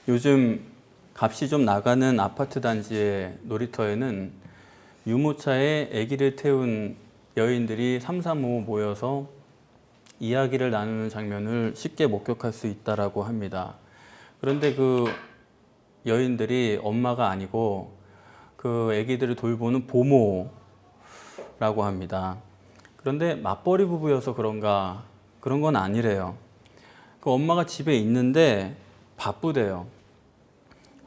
요즘 값이 좀 나가는 아파트 단지의 놀이터에는 유모차에 아기를 태운 여인들이 삼삼오오 모여서 이야기를 나누는 장면을 쉽게 목격할 수 있다고 합니다. 그런데 그 여인들이 엄마가 아니고 그 아기들을 돌보는 보모라고 합니다. 그런데 맞벌이 부부여서 그런가 그런 건 아니래요. 그 엄마가 집에 있는데 바쁘대요.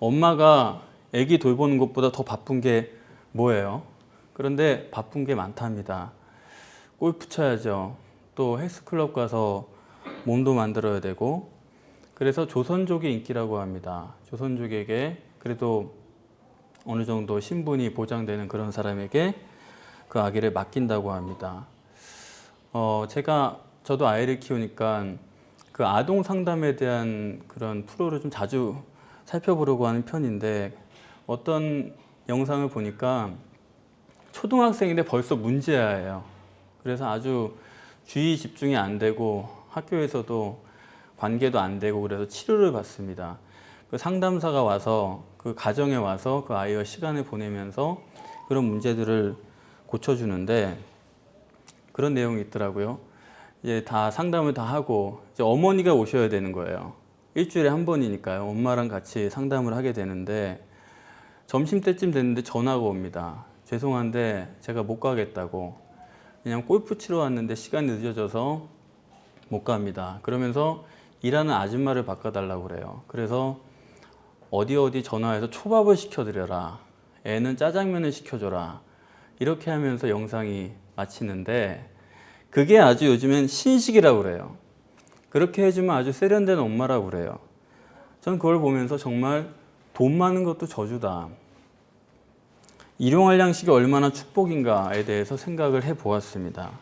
엄마가 아기 돌보는 것보다 더 바쁜 게 뭐예요? 그런데 바쁜 게 많답니다. 골프 쳐야죠. 또 헬스클럽 가서 몸도 만들어야 되고, 그래서 조선족의 인기라고 합니다. 조선족에게 그래도 어느 정도 신분이 보장되는 그런 사람에게 그 아기를 맡긴다고 합니다. 저도 아이를 키우니까 그 아동 상담에 대한 그런 프로를 좀 자주 살펴보려고 하는 편인데, 어떤 영상을 보니까 초등학생인데 벌써 문제아예요. 그래서 아주 주의 집중이 안 되고 학교에서도 관계도 안 되고 그래서 치료를 받습니다. 그 상담사가 와서 그 가정에 와서 그 아이와 시간을 보내면서 그런 문제들을 고쳐주는데, 그런 내용이 있더라고요. 이제 다 상담을 다 하고 이제 어머니가 오셔야 되는 거예요. 일주일에 한 번이니까요. 엄마랑 같이 상담을 하게 되는데, 점심때쯤 됐는데 전화가 옵니다. 죄송한데 제가 못 가겠다고. 그냥 골프 치러 왔는데 시간이 늦어져서 못 갑니다. 그러면서 일하는 아줌마를 바꿔달라고 그래요. 그래서 어디 전화해서 초밥을 시켜드려라, 애는 짜장면을 시켜줘라, 이렇게 하면서 영상이 마치는데, 그게 아주 요즘엔 신식이라고 그래요. 그렇게 해주면 아주 세련된 엄마라고 그래요. 전 그걸 보면서 정말 돈 많은 것도 저주다, 일용할 양식이 얼마나 축복인가에 대해서 생각을 해 보았습니다.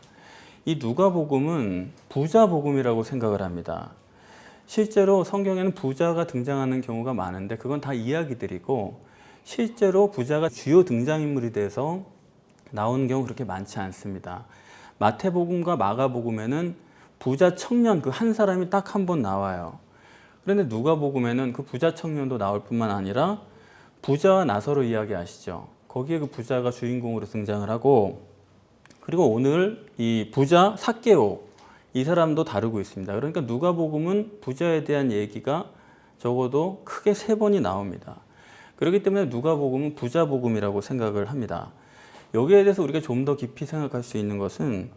이 누가복음은 부자 복음이라고 생각을 합니다. 실제로 성경에는 부자가 등장하는 경우가 많은데 그건 다 이야기들이고, 실제로 부자가 주요 등장인물이 돼서 나오는 경우 그렇게 많지 않습니다. 마태복음과 마가복음에는 부자 청년 그 한 사람이 딱 한 번 나와요. 그런데 누가복음에는 그 부자 청년도 나올 뿐만 아니라 부자와 나사로 이야기 아시죠? 거기에 그 부자가 주인공으로 등장을 하고, 그리고 오늘 이 부자 삭개오, 이 사람도 다루고 있습니다. 그러니까 누가복음은 부자에 대한 얘기가 적어도 크게 3번이 나옵니다. 그렇기 때문에 누가복음은 부자복음이라고 생각을 합니다. 여기에 대해서 우리가 좀 더 깊이 생각할 수 있는 것은,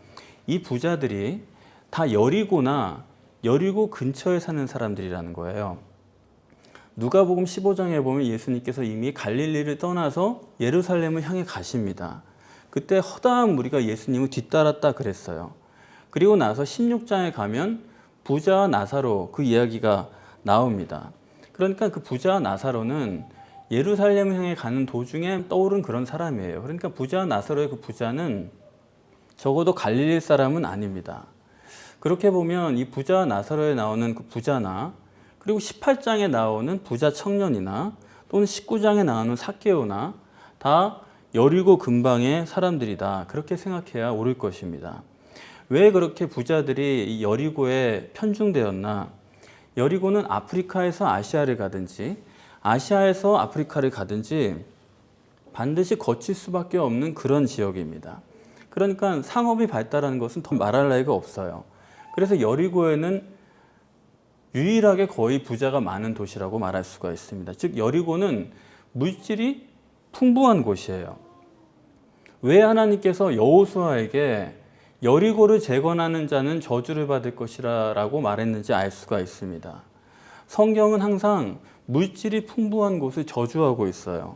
이 부자들이 다 여리고나 여리고 근처에 사는 사람들이라는 거예요. 누가복음 15장에 보면 예수님께서 이미 갈릴리를 떠나서 예루살렘을 향해 가십니다. 그때 허다한 무리가 예수님을 뒤따랐다 그랬어요. 그리고 나서 16장에 가면 부자와 나사로 그 이야기가 나옵니다. 그러니까 그 부자와 나사로는 예루살렘을 향해 가는 도중에 떠오른 그런 사람이에요. 그러니까 부자와 나사로의 그 부자는 적어도 갈릴리 사람은 아닙니다. 그렇게 보면 이 부자와 나사로에 나오는 그 부자나, 그리고 18장에 나오는 부자 청년이나, 또는 19장에 나오는 삭개오나 다 여리고 근방의 사람들이다, 그렇게 생각해야 옳을 것입니다. 왜 그렇게 부자들이 이 여리고에 편중되었나? 여리고는 아프리카에서 아시아를 가든지 아시아에서 아프리카를 가든지 반드시 거칠 수밖에 없는 그런 지역입니다. 그러니까 상업이 발달하는 것은 더 말할 나위가 없어요. 그래서 여리고에는 유일하게 거의 부자가 많은 도시라고 말할 수가 있습니다. 즉 여리고는 물질이 풍부한 곳이에요. 왜 하나님께서 여호수아에게 여리고를 재건하는 자는 저주를 받을 것이라고 말했는지 알 수가 있습니다. 성경은 항상 물질이 풍부한 곳을 저주하고 있어요.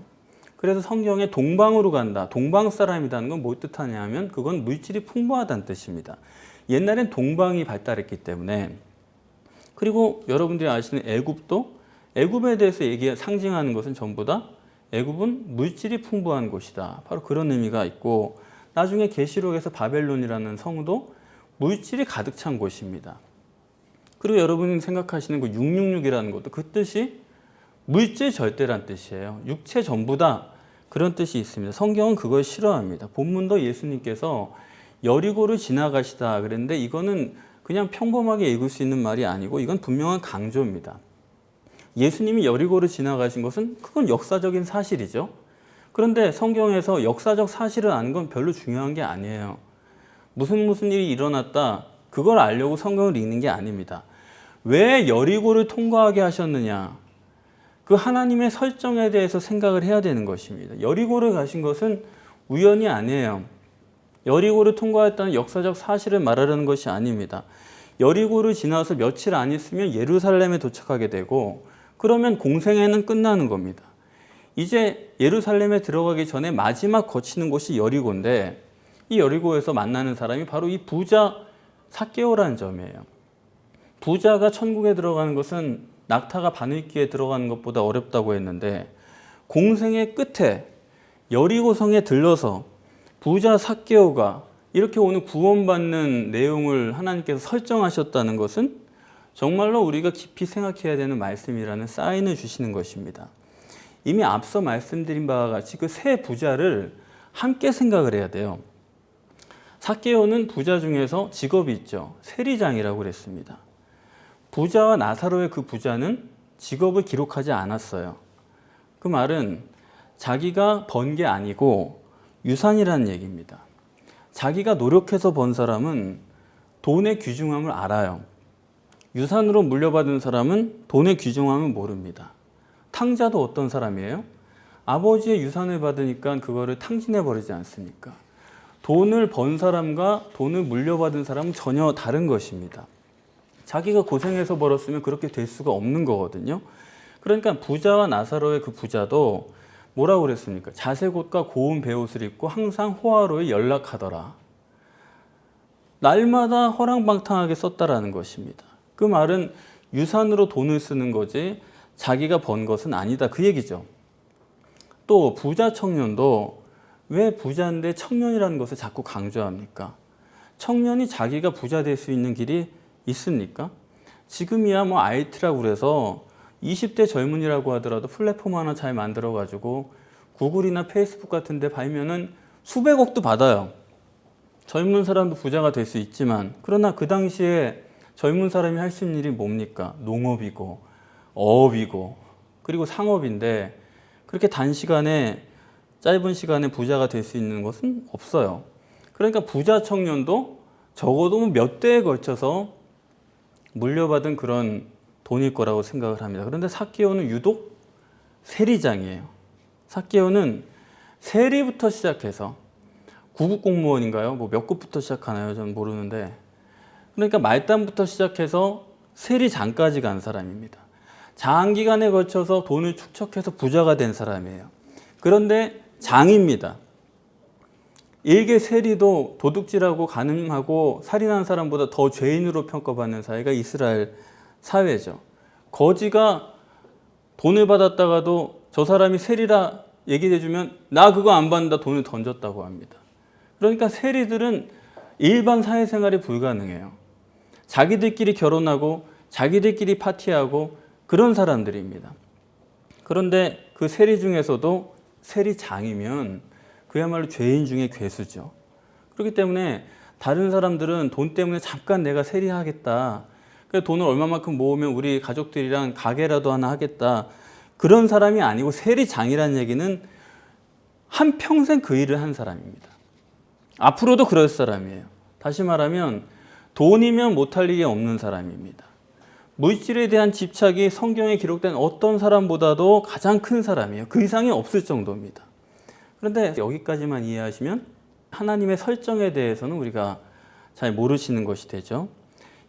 그래서 성경에 동방으로 간다, 동방 사람이라는 건 뭘 뜻하냐 하면 그건 물질이 풍부하다는 뜻입니다. 옛날엔 동방이 발달했기 때문에. 그리고 여러분들이 아시는 애굽도, 애굽에 대해서 상징하는 것은 전부 다 애굽은 물질이 풍부한 곳이다, 바로 그런 의미가 있고, 나중에 계시록에서 바벨론이라는 성도 물질이 가득 찬 곳입니다. 그리고 여러분이 생각하시는 그 666이라는 것도 그 뜻이 물질 절대란 뜻이에요. 육체 전부다, 그런 뜻이 있습니다. 성경은 그걸 싫어합니다. 본문도 예수님께서 여리고를 지나가시다 그랬는데 이거는 그냥 평범하게 읽을 수 있는 말이 아니고 이건 분명한 강조입니다. 예수님이 여리고를 지나가신 것은 그건 역사적인 사실이죠. 그런데 성경에서 역사적 사실을 아는 건 별로 중요한 게 아니에요. 무슨 일이 일어났다, 그걸 알려고 성경을 읽는 게 아닙니다. 왜 여리고를 통과하게 하셨느냐? 그 하나님의 설정에 대해서 생각을 해야 되는 것입니다. 여리고를 가신 것은 우연이 아니에요. 여리고를 통과했다는 역사적 사실을 말하려는 것이 아닙니다. 여리고를 지나서 며칠 안 있으면 예루살렘에 도착하게 되고, 그러면 공생애는 끝나는 겁니다. 이제 예루살렘에 들어가기 전에 마지막 거치는 곳이 여리고인데, 이 여리고에서 만나는 사람이 바로 이 부자 삭개오라는 점이에요. 부자가 천국에 들어가는 것은 낙타가 바늘귀에 들어가는 것보다 어렵다고 했는데, 공생의 끝에 여리고성에 들러서 부자 삭개오가 이렇게 오늘 구원받는 내용을 하나님께서 설정하셨다는 것은 정말로 우리가 깊이 생각해야 되는 말씀이라는 사인을 주시는 것입니다. 이미 앞서 말씀드린 바와 같이 그 세 부자를 함께 생각을 해야 돼요. 삭개오는 부자 중에서 직업이 있죠. 세리장이라고 그랬습니다. 부자와 나사로의 그 부자는 직업을 기록하지 않았어요. 그 말은 자기가 번 게 아니고 유산이라는 얘기입니다. 자기가 노력해서 번 사람은 돈의 귀중함을 알아요. 유산으로 물려받은 사람은 돈의 귀중함을 모릅니다. 탕자도 어떤 사람이에요? 아버지의 유산을 받으니까 그거를 탕진해버리지 않습니까? 돈을 번 사람과 돈을 물려받은 사람은 전혀 다른 것입니다. 자기가 고생해서 벌었으면 그렇게 될 수가 없는 거거든요. 그러니까 부자와 나사로의 그 부자도 뭐라고 그랬습니까? 자색옷과 고운 베옷을 입고 항상 호화로에 연락하더라. 날마다 허랑방탕하게 썼다라는 것입니다. 그 말은 유산으로 돈을 쓰는 거지 자기가 번 것은 아니다, 그 얘기죠. 또 부자 청년도 왜 부자인데 청년이라는 것을 자꾸 강조합니까? 청년이 자기가 부자 될 수 있는 길이 있습니까? 지금이야 뭐 IT라고 그래서 20대 젊은이라고 하더라도 플랫폼 하나 잘 만들어 가지고 구글이나 페이스북 같은 데 팔면은 수백억도 받아요. 젊은 사람도 부자가 될 수 있지만, 그러나 그 당시에 젊은 사람이 할 수 있는 일이 뭡니까? 농업이고 어업이고 그리고 상업인데, 그렇게 단시간에 짧은 시간에 부자가 될 수 있는 것은 없어요. 그러니까 부자 청년도 적어도 몇 대에 걸쳐서 물려받은 그런 돈일 거라고 생각을 합니다. 그런데 삭개오는 유독 세리장이에요. 삭개오는 세리부터 시작해서 구급 공무원인가요? 뭐 몇 급부터 시작하나요? 저는 모르는데, 그러니까 말단부터 시작해서 세리장까지 간 사람입니다. 장기간에 걸쳐서 돈을 축적해서 부자가 된 사람이에요. 그런데 장입니다. 일개 세리도 도둑질하고 간음하고 살인한 사람보다 더 죄인으로 평가받는 사회가 이스라엘 사회죠. 거지가 돈을 받았다가도 저 사람이 세리라 얘기해주면 나 그거 안 받는다, 돈을 던졌다고 합니다. 그러니까 세리들은 일반 사회생활이 불가능해요. 자기들끼리 결혼하고 자기들끼리 파티하고 그런 사람들입니다. 그런데 그 세리 중에서도 세리장이면 그야말로 죄인 중에 괴수죠. 그렇기 때문에 다른 사람들은 돈 때문에 잠깐 내가 세리하겠다, 돈을 얼마만큼 모으면 우리 가족들이랑 가게라도 하나 하겠다, 그런 사람이 아니고 세리장이라는 얘기는 한평생 그 일을 한 사람입니다. 앞으로도 그럴 사람이에요. 다시 말하면 돈이면 못할 일이 없는 사람입니다. 물질에 대한 집착이 성경에 기록된 어떤 사람보다도 가장 큰 사람이에요. 그 이상이 없을 정도입니다. 그런데 여기까지만 이해하시면 하나님의 설정에 대해서는 우리가 잘 모르시는 것이 되죠.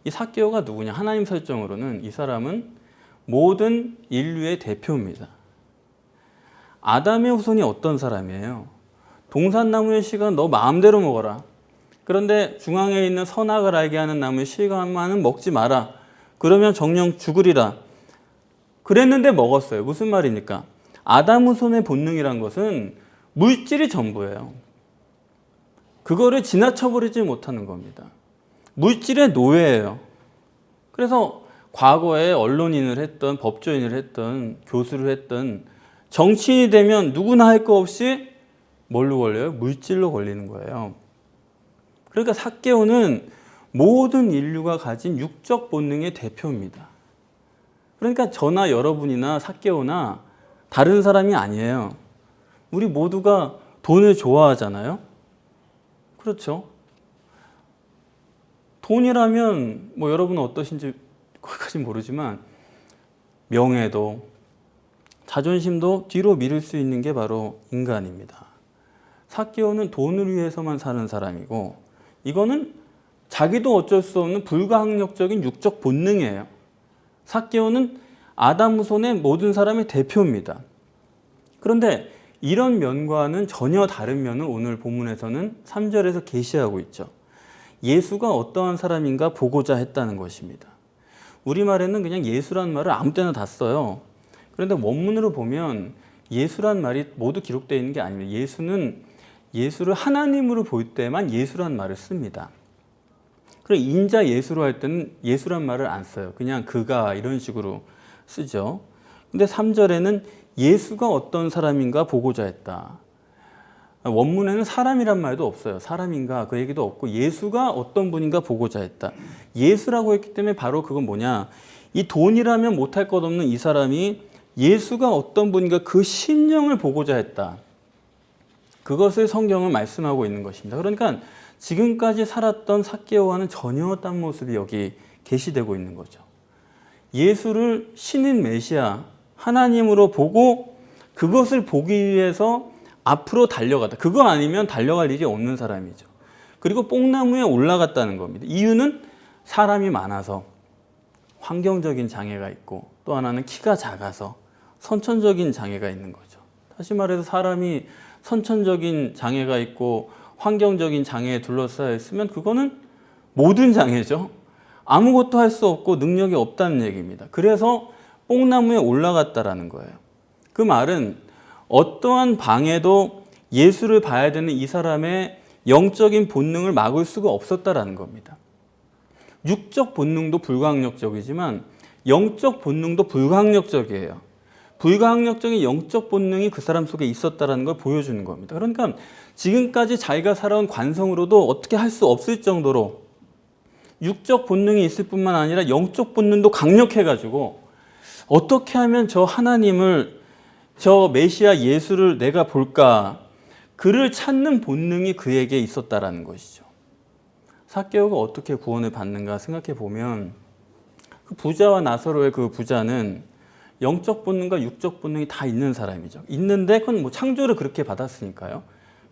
이 삭개오가 누구냐? 하나님 설정으로는 이 사람은 모든 인류의 대표입니다. 아담의 후손이 어떤 사람이에요? 동산나무의 씨가 너 마음대로 먹어라. 그런데 중앙에 있는 선악을 알게 하는 나무의 씨가만은 먹지 마라. 그러면 정령 죽으리라. 그랬는데 먹었어요. 무슨 말입니까? 아담 후손의 본능이란 것은 물질이 전부예요. 그거를 지나쳐버리지 못하는 겁니다. 물질의 노예예요. 그래서 과거에 언론인을 했던, 법조인을 했던, 교수를 했던, 정치인이 되면 누구나 할 거 없이 뭘로 걸려요? 물질로 걸리는 거예요. 그러니까 삭개오는 모든 인류가 가진 육적 본능의 대표입니다. 그러니까 저나 여러분이나 삭개오나 다른 사람이 아니에요. 우리 모두가 돈을 좋아하잖아요. 그렇죠? 돈이라면 뭐 여러분은 어떠신지 거기까지는 모르지만 명예도 자존심도 뒤로 미룰 수 있는 게 바로 인간입니다. 삭개오는 돈을 위해서만 사는 사람이고 이거는 자기도 어쩔 수 없는 불가항력적인 육적 본능이에요. 삭개오는 아담 후손의 모든 사람의 대표입니다. 그런데 이런 면과는 전혀 다른 면을 오늘 본문에서는 3절에서 계시하고 있죠. 예수가 어떠한 사람인가 보고자 했다는 것입니다. 우리말에는 그냥 예수라는 말을 아무 때나 다 써요. 그런데 원문으로 보면 예수란 말이 모두 기록되어 있는 게 아닙니다. 예수를 하나님으로 볼 때만 예수란 말을 씁니다. 그리고 인자 예수로 할 때는 예수란 말을 안 써요. 그냥 그가 이런 식으로 쓰죠. 근데 3절에는 예수가 어떤 사람인가 보고자 했다. 원문에는 사람이란 말도 없어요. 사람인가 그 얘기도 없고 예수가 어떤 분인가 보고자 했다. 예수라고 했기 때문에 바로 그건 뭐냐. 이 돈이라면 못할 것 없는 이 사람이 예수가 어떤 분인가 그 심령을 보고자 했다. 그것을 성경은 말씀하고 있는 것입니다. 그러니까 지금까지 살았던 삭개오와는 전혀 딴 모습이 여기 계시되고 있는 거죠. 예수를 신인 메시아 하나님으로 보고 그것을 보기 위해서 앞으로 달려갔다. 그거 아니면 달려갈 일이 없는 사람이죠. 그리고 뽕나무에 올라갔다는 겁니다. 이유는 사람이 많아서 환경적인 장애가 있고 또 하나는 키가 작아서 선천적인 장애가 있는 거죠. 다시 말해서 사람이 선천적인 장애가 있고 환경적인 장애에 둘러싸여 있으면 그거는 모든 장애죠. 아무것도 할 수 없고 능력이 없다는 얘기입니다. 그래서 뽕나무에 올라갔다라는 거예요. 그 말은 어떠한 방해도 예수를 봐야 되는 이 사람의 영적인 본능을 막을 수가 없었다라는 겁니다. 육적 본능도 불가항력적이지만 영적 본능도 불가항력적이에요. 불가항력적인 영적 본능이 그 사람 속에 있었다는 걸 보여주는 겁니다. 그러니까 지금까지 자기가 살아온 관성으로도 어떻게 할 수 없을 정도로 육적 본능이 있을 뿐만 아니라 영적 본능도 강력해가지고 어떻게 하면 저 하나님을, 저 메시아 예수를 내가 볼까, 그를 찾는 본능이 그에게 있었다라는 것이죠. 삭개오가 어떻게 구원을 받는가 생각해 보면 그 부자와 나사로의 그 부자는 영적 본능과 육적 본능이 다 있는 사람이죠. 있는데 그건 뭐 창조를 그렇게 받았으니까요.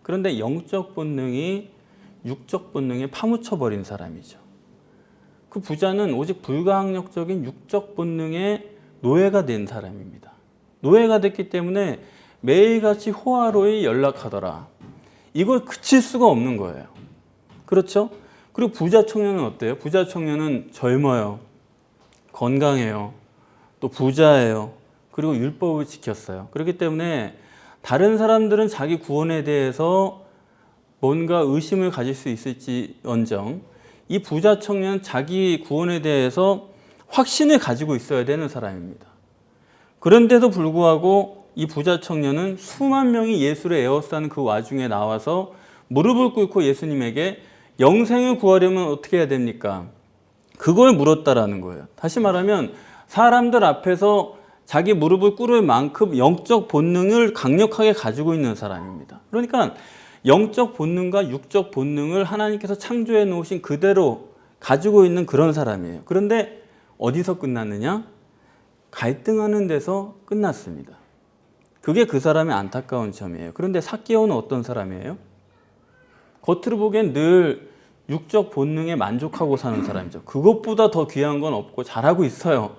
그런데 영적 본능이 육적 본능에 파묻혀 버린 사람이죠. 그 부자는 오직 불가항력적인 육적 본능의 노예가 된 사람입니다. 노예가 됐기 때문에 매일같이 호화로이 연락하더라. 이걸 그칠 수가 없는 거예요. 그렇죠? 그리고 부자 청년은 어때요? 부자 청년은 젊어요. 건강해요. 또 부자예요. 그리고 율법을 지켰어요. 그렇기 때문에 다른 사람들은 자기 구원에 대해서 뭔가 의심을 가질 수 있을지언정 이 부자 청년은 자기 구원에 대해서 확신을 가지고 있어야 되는 사람입니다. 그런데도 불구하고 이 부자 청년은 수만 명이 예수를 에워싸는 그 와중에 나와서 무릎을 꿇고 예수님에게 영생을 구하려면 어떻게 해야 됩니까? 그걸 물었다라는 거예요. 다시 말하면 사람들 앞에서 자기 무릎을 꿇을 만큼 영적 본능을 강력하게 가지고 있는 사람입니다. 그러니까 영적 본능과 육적 본능을 하나님께서 창조해 놓으신 그대로 가지고 있는 그런 사람이에요. 그런데 어디서 끝났느냐? 갈등하는 데서 끝났습니다. 그게 그 사람의 안타까운 점이에요. 그런데 삭개오는 어떤 사람이에요? 겉으로 보기엔 늘 육적 본능에 만족하고 사는 사람이죠. 그것보다 더 귀한 건 없고 잘하고 있어요.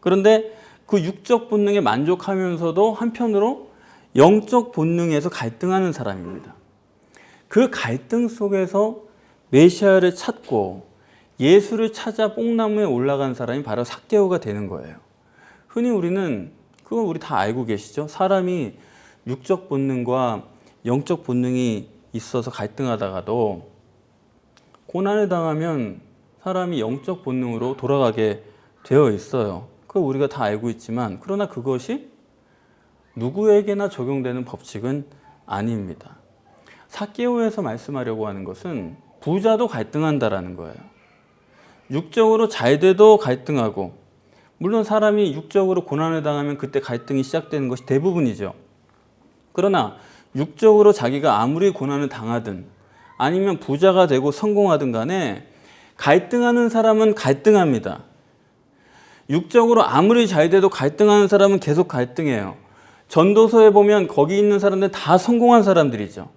그런데 그 육적 본능에 만족하면서도 한편으로 영적 본능에서 갈등하는 사람입니다. 그 갈등 속에서 메시아를 찾고 예수를 찾아 뽕나무에 올라간 사람이 바로 삭개오가 되는 거예요. 흔히 우리는 그건 우리 다 알고 계시죠? 사람이 육적 본능과 영적 본능이 있어서 갈등하다가도 고난을 당하면 사람이 영적 본능으로 돌아가게 되어 있어요. 그거 우리가 다 알고 있지만 그러나 그것이 누구에게나 적용되는 법칙은 아닙니다. 삭개오에서 말씀하려고 하는 것은 부자도 갈등한다라는 거예요. 육적으로 잘 돼도 갈등하고 물론 사람이 육적으로 고난을 당하면 그때 갈등이 시작되는 것이 대부분이죠. 그러나 육적으로 자기가 아무리 고난을 당하든 아니면 부자가 되고 성공하든 간에 갈등하는 사람은 갈등합니다. 육적으로 아무리 잘 돼도 갈등하는 사람은 계속 갈등해요. 전도서에 보면 거기 있는 사람들 다 성공한 사람들이죠.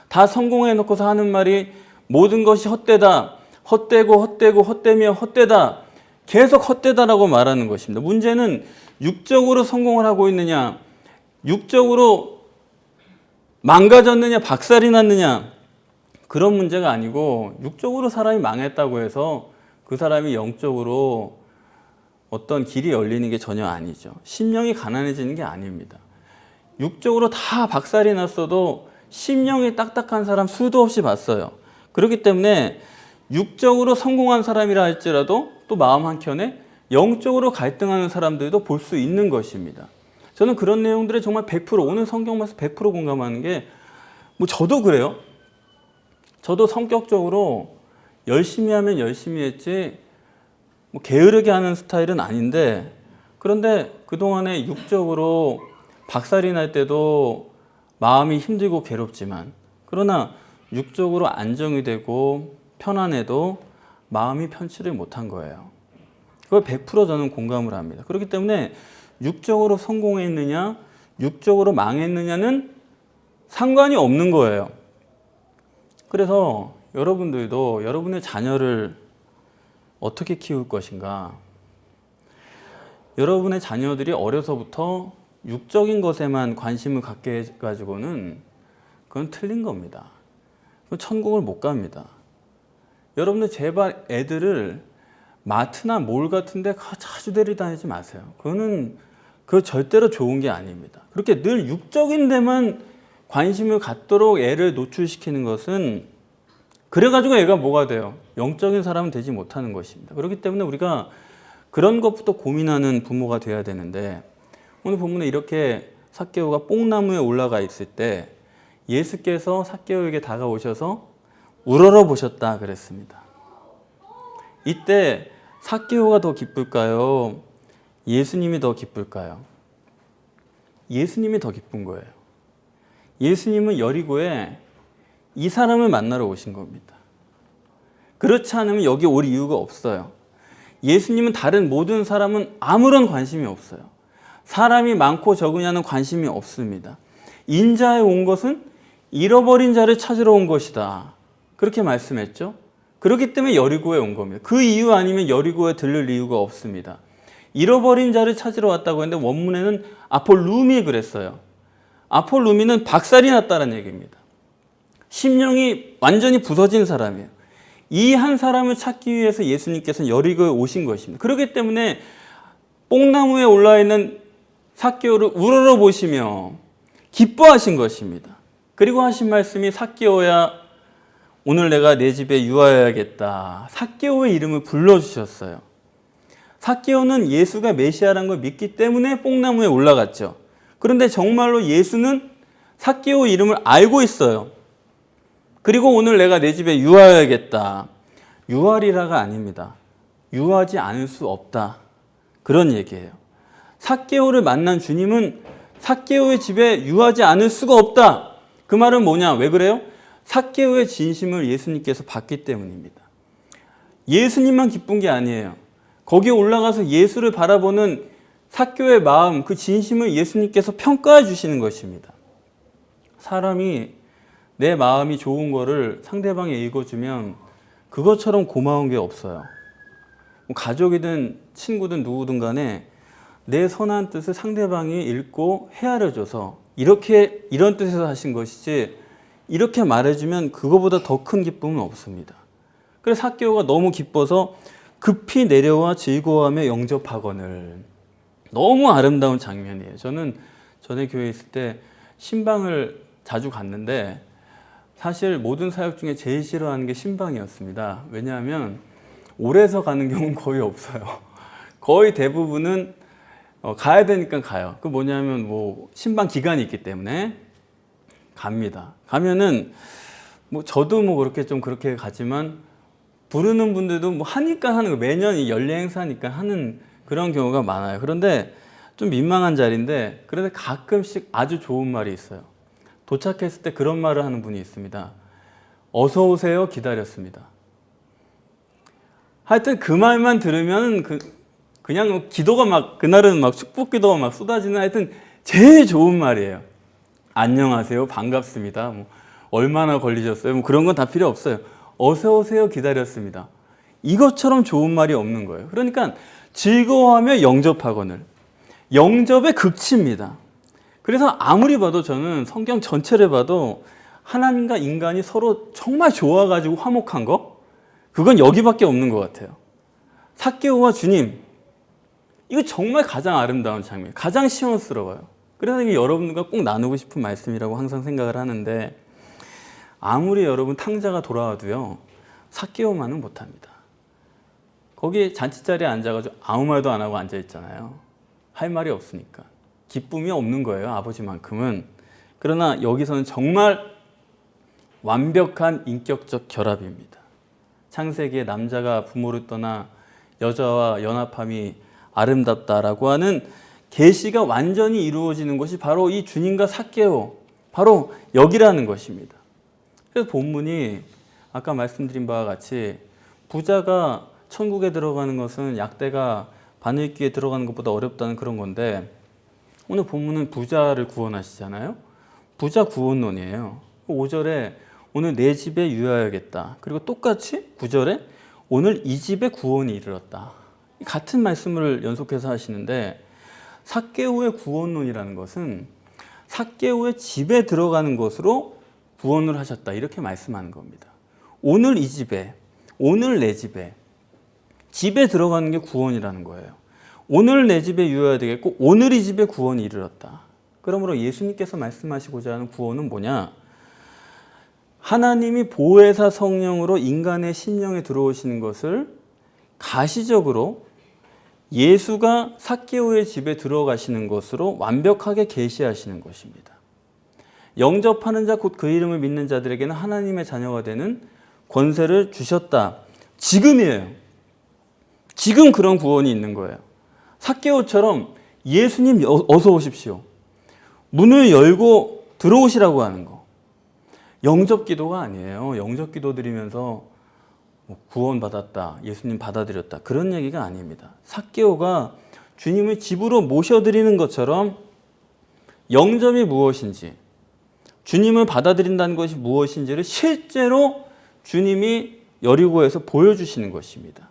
다 성공해 놓고서 하는 말이 모든 것이 헛되다. 헛되고 헛되고 헛되며 헛되다. 계속 헛되다라고 말하는 것입니다. 문제는 육적으로 성공을 하고 있느냐, 육적으로 망가졌느냐, 박살이 났느냐, 그런 문제가 아니고 육적으로 사람이 망했다고 해서 그 사람이 영적으로 어떤 길이 열리는 게 전혀 아니죠. 심령이 가난해지는 게 아닙니다. 육적으로 다 박살이 났어도 심령이 딱딱한 사람 수도 없이 봤어요. 그렇기 때문에 육적으로 성공한 사람이라 할지라도 또 마음 한켠에 영적으로 갈등하는 사람들도 볼 수 있는 것입니다. 저는 그런 내용들에 정말 100% 오늘 성경 말씀 100% 공감하는 게 저도 그래요. 저도 성격적으로 열심히 하면 열심히 했지 게으르게 하는 스타일은 아닌데, 그런데 그동안에 육적으로 박살이 날 때도 마음이 힘들고 괴롭지만, 그러나 육적으로 안정이 되고 편안해도 마음이 편치를 못한 거예요. 그걸 100% 저는 공감을 합니다. 그렇기 때문에 육적으로 성공했느냐 육적으로 망했느냐는 상관이 없는 거예요. 그래서 여러분들도 여러분의 자녀를 어떻게 키울 것인가, 여러분의 자녀들이 어려서부터 육적인 것에만 관심을 갖게 해가지고는 그건 틀린 겁니다. 그건 천국을 못 갑니다. 여러분들 제발 애들을 마트나 몰 같은 데 자주 데려다니지 마세요. 그거 절대로 좋은 게 아닙니다. 그렇게 늘 육적인 데만 관심을 갖도록 애를 노출시키는 것은, 그래가지고 애가 뭐가 돼요? 영적인 사람은 되지 못하는 것입니다. 그렇기 때문에 우리가 그런 것부터 고민하는 부모가 돼야 되는데, 오늘 본문에 이렇게 삭개오가 뽕나무에 올라가 있을 때 예수께서 삭개오에게 다가오셔서 우러러 보셨다 그랬습니다. 이때 삭개오가 더 기쁠까요? 예수님이 더 기쁠까요? 예수님이 더 기쁜 거예요. 예수님은 여리고에 이 사람을 만나러 오신 겁니다. 그렇지 않으면 여기 올 이유가 없어요. 예수님은 다른 모든 사람은 아무런 관심이 없어요. 사람이 많고 적으냐는 관심이 없습니다. 인자에 온 것은 잃어버린 자를 찾으러 온 것이다. 그렇게 말씀했죠. 그렇기 때문에 여리고에 온 겁니다. 그 이유 아니면 여리고에 들를 이유가 없습니다. 잃어버린 자를 찾으러 왔다고 했는데 원문에는 아폴루미 그랬어요. 아폴루미는 박살이 났다는 얘기입니다. 심령이 완전히 부서진 사람이에요. 이 한 사람을 찾기 위해서 예수님께서는 여리고에 오신 것입니다. 그렇기 때문에 뽕나무에 올라 있는 삭개오를 우러러 보시며 기뻐하신 것입니다. 그리고 하신 말씀이 삭개오야 오늘 내가 내 집에 유하여야겠다. 삭개오의 이름을 불러주셨어요. 삭개오는 예수가 메시아라는 걸 믿기 때문에 뽕나무에 올라갔죠. 그런데 정말로 예수는 삭개오 이름을 알고 있어요. 그리고 오늘 내가 내 집에 유하여야겠다. 유하리라가 아닙니다. 유하지 않을 수 없다. 그런 얘기예요. 삭개오를 만난 주님은 삭개오의 집에 유하지 않을 수가 없다. 그 말은 뭐냐? 왜 그래요? 삭개오의 진심을 예수님께서 봤기 때문입니다. 예수님만 기쁜 게 아니에요. 거기에 올라가서 예수를 바라보는 삭개오의 마음, 그 진심을 예수님께서 평가해 주시는 것입니다. 사람이 내 마음이 좋은 거를 상대방이 읽어주면 그것처럼 고마운 게 없어요. 가족이든 친구든 누구든 간에 내 선한 뜻을 상대방이 읽고 헤아려줘서 이런 뜻에서 하신 것이지 이렇게 말해주면 그거보다 더 큰 기쁨은 없습니다. 그래서 삭개오가 너무 기뻐서 급히 내려와 즐거워하며 영접하거늘. 너무 아름다운 장면이에요. 저는 전에 교회에 있을 때 신방을 자주 갔는데 사실 모든 사역 중에 제일 싫어하는 게 신방이었습니다. 왜냐하면 오래서 가는 경우는 거의 없어요. 거의 대부분은 가야 되니까 가요. 그 뭐냐면 신방 기간이 있기 때문에 갑니다. 가면은 저도 그렇게 좀 그렇게 가지만 부르는 분들도 하니까 하는 거, 매년 이 연례 행사니까 하는 그런 경우가 많아요. 그런데 좀 민망한 자리인데 그런데 가끔씩 아주 좋은 말이 있어요. 도착했을 때 그런 말을 하는 분이 있습니다. 어서 오세요 기다렸습니다. 하여튼 그 말만 들으면 그냥 기도가 막 그날은 막 축복 기도가 막 쏟아지는 하여튼 제일 좋은 말이에요. 안녕하세요 반갑습니다. 뭐 얼마나 걸리셨어요? 뭐 그런 건 다 필요 없어요. 어서 오세요 기다렸습니다. 이것처럼 좋은 말이 없는 거예요. 그러니까 즐거워하며 영접하거늘 영접의 극치입니다. 그래서 아무리 봐도 저는 성경 전체를 봐도 하나님과 인간이 서로 정말 좋아가지고 화목한 거 그건 여기밖에 없는 것 같아요. 삭개오와 주님 이거 정말 가장 아름다운 장면, 가장 시원스러워요. 그래서 이게 여러분과 꼭 나누고 싶은 말씀이라고 항상 생각을 하는데 아무리 여러분 탕자가 돌아와도요 삭개오만은 못합니다. 거기 잔치자리에 앉아가지고 아무 말도 안 하고 앉아있잖아요. 할 말이 없으니까. 기쁨이 없는 거예요, 아버지만큼은. 그러나 여기서는 정말 완벽한 인격적 결합입니다. 창세기에 남자가 부모를 떠나 여자와 연합함이 아름답다라고 하는 계시가 완전히 이루어지는 것이 바로 이 주님과 삭개오, 바로 여기라는 것입니다. 그래서 본문이 아까 말씀드린 바와 같이 부자가 천국에 들어가는 것은 약대가 바늘귀에 들어가는 것보다 어렵다는 그런 건데 오늘 본문은 부자를 구원하시잖아요. 부자 구원론이에요. 5절에 오늘 내 집에 유하여야겠다. 그리고 똑같이 9절에 오늘 이 집에 구원이 이르렀다. 같은 말씀을 연속해서 하시는데 삭개오의 구원론이라는 것은 삭개오의 집에 들어가는 것으로 구원을 하셨다. 이렇게 말씀하는 겁니다. 오늘 이 집에, 오늘 내 집에 집에 들어가는 게 구원이라는 거예요. 오늘 내 집에 유하여야 되겠고 오늘 이 집에 구원이 이르렀다. 그러므로 예수님께서 말씀하시고자 하는 구원은 뭐냐? 하나님이 보혜사 성령으로 인간의 심령에 들어오시는 것을 가시적으로 예수가 삭개오의 집에 들어가시는 것으로 완벽하게 계시하시는 것입니다. 영접하는 자 곧 그 이름을 믿는 자들에게는 하나님의 자녀가 되는 권세를 주셨다. 지금이에요. 지금 그런 구원이 있는 거예요. 삭개오처럼 예수님 어서 오십시오. 문을 열고 들어오시라고 하는 거. 영접 기도가 아니에요. 영접 기도 드리면서 구원 받았다, 예수님 받아들였다 그런 얘기가 아닙니다. 삭개오가 주님을 집으로 모셔드리는 것처럼 영접이 무엇인지 주님을 받아들인다는 것이 무엇인지를 실제로 주님이 여리고에서 보여주시는 것입니다.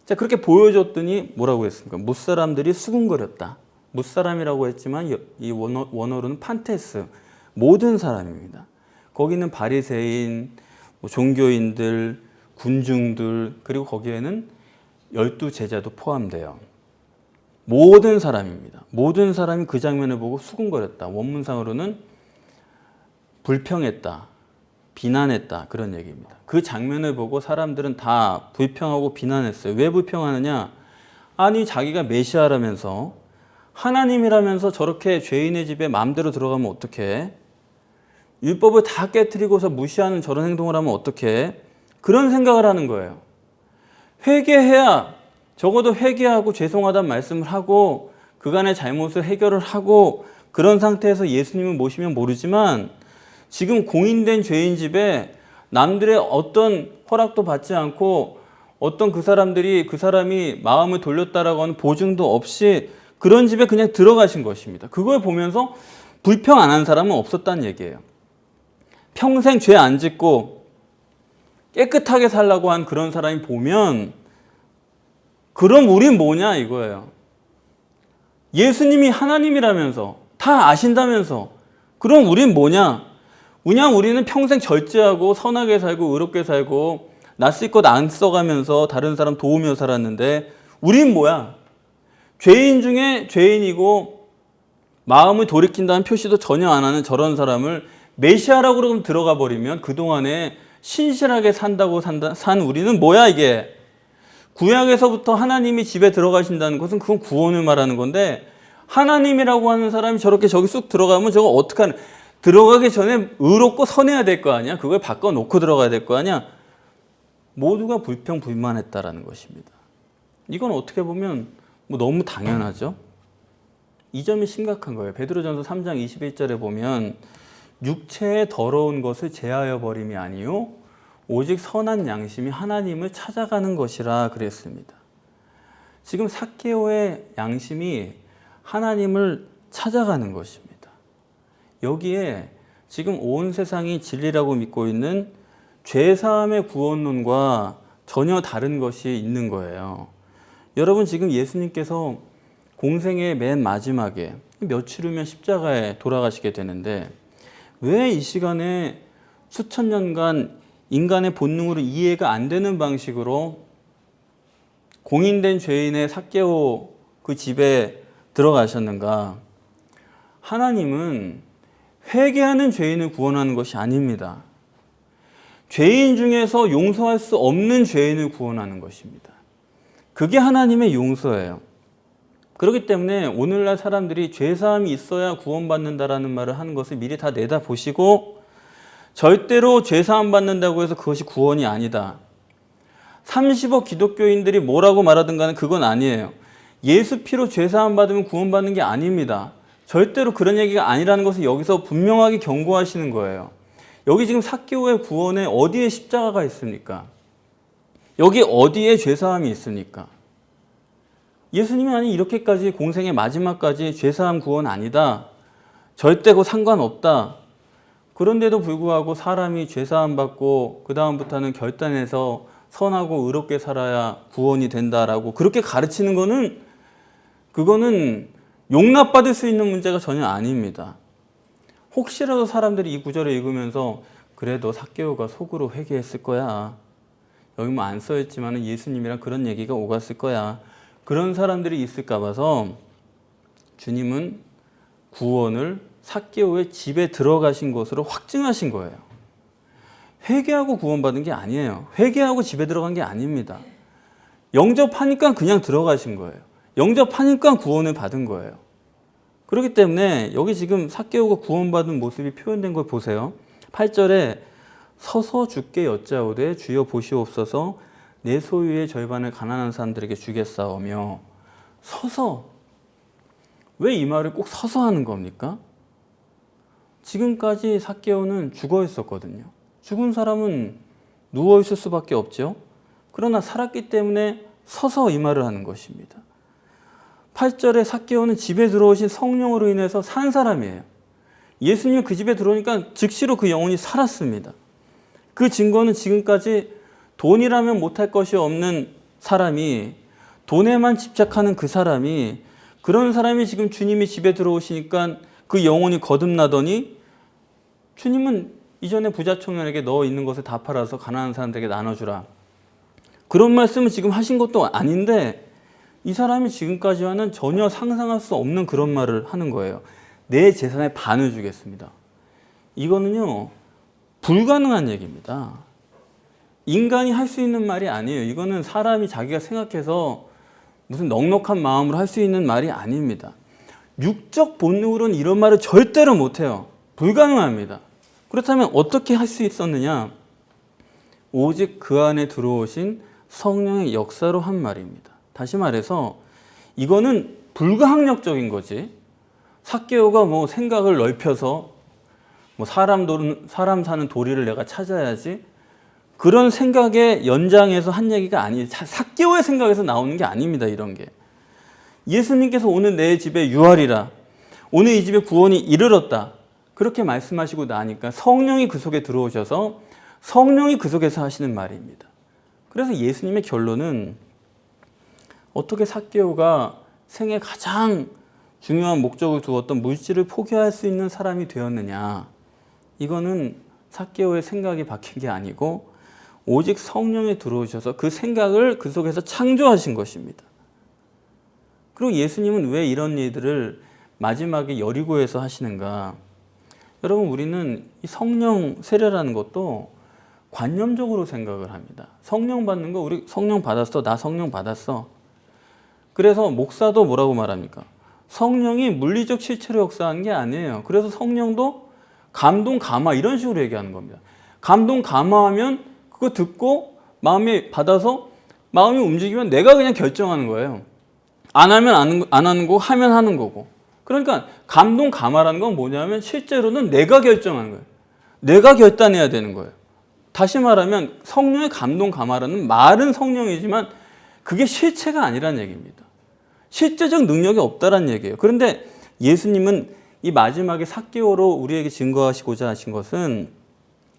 자, 그렇게 보여줬더니 뭐라고 했습니까? 무사람들이 수군거렸다. 무사람이라고 했지만 이 원어로는 판테스, 모든 사람입니다. 거기는 바리새인, 종교인들, 군중들, 그리고 거기에는 12제자도 포함돼요. 모든 사람입니다. 모든 사람이 그 장면을 보고 수군거렸다. 원문상으로는 불평했다, 비난했다 그런 얘기입니다. 그 장면을 보고 사람들은 다 불평하고 비난했어요. 왜 불평하느냐? 아니 자기가 메시아라면서 하나님이라면서 저렇게 죄인의 집에 마음대로 들어가면 어떡해? 율법을 다 깨트리고서 무시하는 저런 행동을 하면 어떡해? 그런 생각을 하는 거예요. 회개해야 적어도 회개하고 죄송하다는 말씀을 하고 그간의 잘못을 해결을 하고 그런 상태에서 예수님을 모시면 모르지만 지금 공인된 죄인 집에 남들의 어떤 허락도 받지 않고 어떤 그 사람이 마음을 돌렸다라고 하는 보증도 없이 그런 집에 그냥 들어가신 것입니다. 그걸 보면서 불평 안 한 사람은 없었다는 얘기예요. 평생 죄 안 짓고 깨끗하게 살라고 한 그런 사람이 보면 그럼 우린 뭐냐 이거예요. 예수님이 하나님이라면서 다 아신다면서 그럼 우린 뭐냐? 그냥 우리는 평생 절제하고 선하게 살고 의롭게 살고 나 쓸 것 안 써가면서 다른 사람 도우며 살았는데 우린 뭐야? 죄인 중에 죄인이고 마음을 돌이킨다는 표시도 전혀 안 하는 저런 사람을 메시아라고 그러면 들어가 버리면 그동안에 신실하게 산 우리는 뭐야 이게? 구약에서부터 하나님이 집에 들어가신다는 것은 그건 구원을 말하는 건데 하나님이라고 하는 사람이 저렇게 저기 쑥 들어가면 저거 어떡하냐? 들어가기 전에 의롭고 선해야 될 거 아니야? 그걸 바꿔놓고 들어가야 될 거 아니야? 모두가 불평불만했다라는 것입니다. 이건 어떻게 보면 뭐 너무 당연하죠. 이 점이 심각한 거예요. 베드로전서 3장 21절에 보면 육체의 더러운 것을 제하여 버림이 아니요 오직 선한 양심이 하나님을 찾아가는 것이라 그랬습니다. 지금 삭개오의 양심이 하나님을 찾아가는 것입니다. 여기에 지금 온 세상이 진리라고 믿고 있는 죄사함의 구원론과 전혀 다른 것이 있는 거예요. 여러분, 지금 예수님께서 공생의 맨 마지막에 며칠 후면 십자가에 돌아가시게 되는데 왜 이 시간에 수천 년간 인간의 본능으로 이해가 안 되는 방식으로 공인된 죄인의 삭개오 그 집에 들어가셨는가? 하나님은 회개하는 죄인을 구원하는 것이 아닙니다. 죄인 중에서 용서할 수 없는 죄인을 구원하는 것입니다. 그게 하나님의 용서예요. 그렇기 때문에 오늘날 사람들이 죄사함이 있어야 구원받는다라는 말을 하는 것을 미리 다 내다보시고 절대로 죄사함 받는다고 해서 그것이 구원이 아니다. 30억 기독교인들이 뭐라고 말하든 간에 그건 아니에요. 예수 피로 죄사함 받으면 구원받는 게 아닙니다. 절대로 그런 얘기가 아니라는 것을 여기서 분명하게 경고하시는 거예요. 여기 지금 삭개오의 구원에 어디에 십자가가 있습니까? 여기 어디에 죄사함이 있습니까? 예수님이 아니 이렇게까지 공생의 마지막까지 죄사함 구원 아니다. 절대 그 상관없다. 그런데도 불구하고 사람이 죄사함 받고 그 다음부터는 결단해서 선하고 의롭게 살아야 구원이 된다라고 그렇게 가르치는 거는 그거는 용납받을 수 있는 문제가 전혀 아닙니다. 혹시라도 사람들이 이 구절을 읽으면서 그래도 삭개오가 속으로 회개했을 거야. 여기 뭐 안 써있지만 예수님이랑 그런 얘기가 오갔을 거야. 그런 사람들이 있을까 봐서 주님은 구원을 삭개오의 집에 들어가신 것으로 확증하신 거예요. 회개하고 구원받은 게 아니에요. 회개하고 집에 들어간 게 아닙니다. 영접하니까 그냥 들어가신 거예요. 영접하니까 구원을 받은 거예요. 그렇기 때문에 여기 지금 삭개오가 구원받은 모습이 표현된 걸 보세요. 8절에 서서 주께 여짜오되 주여 보시옵소서 내 소유의 절반을 가난한 사람들에게 주겠사오며. 서서, 왜 이 말을 꼭 서서 하는 겁니까? 지금까지 삭개오는 죽어 있었거든요. 죽은 사람은 누워 있을 수밖에 없죠. 그러나 살았기 때문에 서서 이 말을 하는 것입니다. 8절에 삭개오는 집에 들어오신 성령으로 인해서 산 사람이에요. 예수님이 그 집에 들어오니까 즉시로 그 영혼이 살았습니다. 그 증거는 지금까지 돈이라면 못할 것이 없는 사람이, 돈에만 집착하는 그 사람이, 그런 사람이 지금 주님이 집에 들어오시니까 그 영혼이 거듭나더니 주님은 이전에 부자 청년에게 너 있는 것을 다 팔아서 가난한 사람들에게 나눠주라. 그런 말씀을 지금 하신 것도 아닌데 이 사람이 지금까지와는 전혀 상상할 수 없는 그런 말을 하는 거예요. 내 재산의 반을 주겠습니다. 이거는요, 불가능한 얘기입니다. 인간이 할 수 있는 말이 아니에요. 이거는 사람이 자기가 생각해서 무슨 넉넉한 마음으로 할 수 있는 말이 아닙니다. 육적 본능으로는 이런 말을 절대로 못해요. 불가능합니다. 그렇다면 어떻게 할 수 있었느냐? 오직 그 안에 들어오신 성령의 역사로 한 말입니다. 다시 말해서 이거는 불가항력적인 거지. 삭개오가 뭐 생각을 넓혀서 뭐 사람 사는 도리를 내가 찾아야지, 그런 생각의 연장에서 한 얘기가 아니에요. 삭개오의 생각에서 나오는 게 아닙니다. 이런 게. 예수님께서 오늘 내 집에 유하리라, 오늘 이 집에 구원이 이르렀다, 그렇게 말씀하시고 나니까 성령이 그 속에 들어오셔서 성령이 그 속에서 하시는 말입니다. 그래서 예수님의 결론은 어떻게 삭개오가 생애 가장 중요한 목적을 두었던 물질을 포기할 수 있는 사람이 되었느냐. 이거는 삭개오의 생각이 박힌 게 아니고 오직 성령에 들어오셔서 그 생각을 그 속에서 창조하신 것입니다. 그리고 예수님은 왜 이런 일들을 마지막에 여리고에서 하시는가? 여러분, 우리는 이 성령 세례라는 것도 관념적으로 생각을 합니다. 성령 받는 거, 우리 성령 받았어, 나 성령 받았어. 그래서 목사도 뭐라고 말합니까? 성령이 물리적 실체로 역사하는 게 아니에요. 그래서 성령도 감동, 감화 이런 식으로 얘기하는 겁니다. 감동, 감화하면 그거 듣고 마음이 받아서 마음이 움직이면 내가 그냥 결정하는 거예요. 안 하면 안 하는 거고 하면 하는 거고. 그러니까 감동 감화라는 건 뭐냐면 실제로는 내가 결정하는 거예요. 내가 결단해야 되는 거예요. 다시 말하면 성령의 감동 감화라는 말은 성령이지만 그게 실체가 아니란 얘기입니다. 실제적 능력이 없다란 얘기예요. 그런데 예수님은 이 마지막에 삭개오로 우리에게 증거하시고자 하신 것은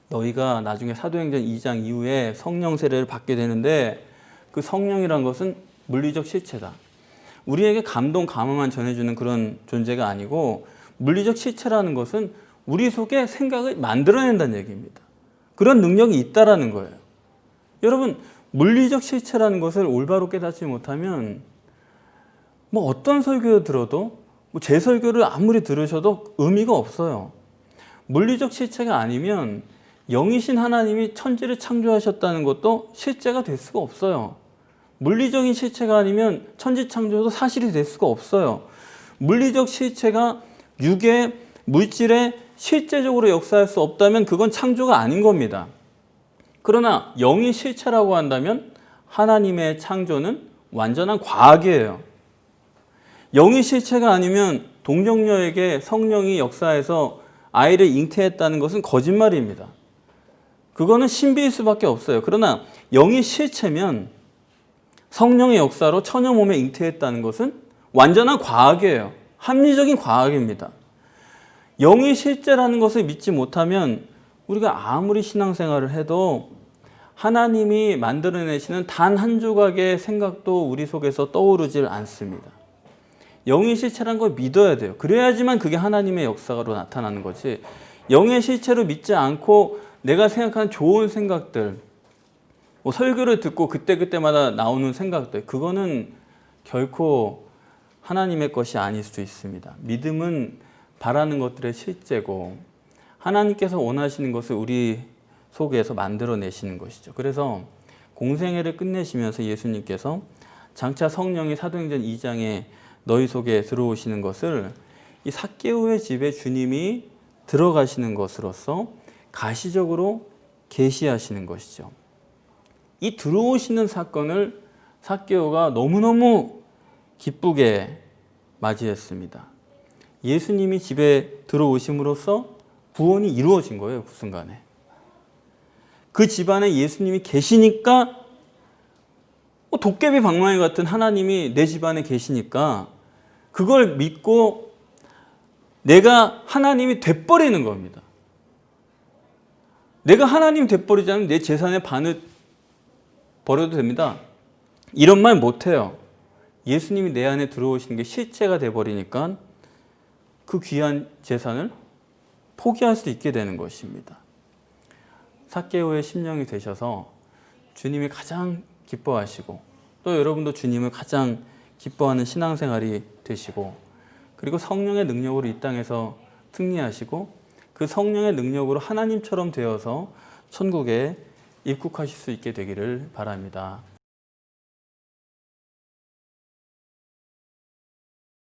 너희가 나중에 사도행전 2장 이후에 성령 세례를 받게 되는데 그 성령이란 것은 물리적 실체다. 우리에게 감동 감화만 전해주는 그런 존재가 아니고 물리적 실체라는 것은 우리 속에 생각을 만들어낸다는 얘기입니다. 그런 능력이 있다라는 거예요. 여러분, 물리적 실체라는 것을 올바로 깨닫지 못하면 뭐 어떤 설교를 들어도 뭐 제 설교를 아무리 들으셔도 의미가 없어요. 물리적 실체가 아니면 영이신 하나님이 천지를 창조하셨다는 것도 실제가 될 수가 없어요. 물리적인 실체가 아니면 천지 창조도 사실이 될 수가 없어요. 물리적 실체가 육의 물질에 실제적으로 역사할 수 없다면 그건 창조가 아닌 겁니다. 그러나 영이 실체라고 한다면 하나님의 창조는 완전한 과학이에요. 영이 실체가 아니면 동정녀에게 성령이 역사해서 아이를 잉태했다는 것은 거짓말입니다. 그거는 신비일 수밖에 없어요. 그러나 영이 실체면 성령의 역사로 처녀 몸에 잉태했다는 것은 완전한 과학이에요. 합리적인 과학입니다. 영이 실제라는 것을 믿지 못하면 우리가 아무리 신앙생활을 해도 하나님이 만들어내시는 단 한 조각의 생각도 우리 속에서 떠오르질 않습니다. 영의 실체라는 걸 믿어야 돼요. 그래야지만 그게 하나님의 역사로 나타나는 거지. 영의 실체로 믿지 않고 내가 생각하는 좋은 생각들, 뭐 설교를 듣고 그때그때마다 나오는 생각들, 그거는 결코 하나님의 것이 아닐 수 있습니다. 믿음은 바라는 것들의 실제고 하나님께서 원하시는 것을 우리 속에서 만들어내시는 것이죠. 그래서 공생애를 끝내시면서 예수님께서 장차 성령이 사도행전 2장에 너희 속에 들어오시는 것을 이 삭개오의 집에 주님이 들어가시는 것으로서 가시적으로 계시하시는 것이죠. 이 들어오시는 사건을 삭개오가 너무너무 기쁘게 맞이했습니다. 예수님이 집에 들어오심으로써 구원이 이루어진 거예요. 그 순간에. 그 집안에 예수님이 계시니까 도깨비 방망이 같은 하나님이 내 집안에 계시니까 그걸 믿고 내가 하나님이 돼버리는 겁니다. 내가 하나님 돼버리지 않으면 내 재산의 반을 버려도 됩니다. 이런 말 못해요. 예수님이 내 안에 들어오시는 게 실체가 돼버리니까 그 귀한 재산을 포기할 수 있게 되는 것입니다. 삭개오의 심령이 되셔서 주님이 가장 기뻐하시고 또 여러분도 주님을 가장 기뻐하는 신앙생활이 되시고 그리고 성령의 능력으로 이 땅에서 승리하시고 그 성령의 능력으로 하나님처럼 되어서 천국에 입국하실 수 있게 되기를 바랍니다.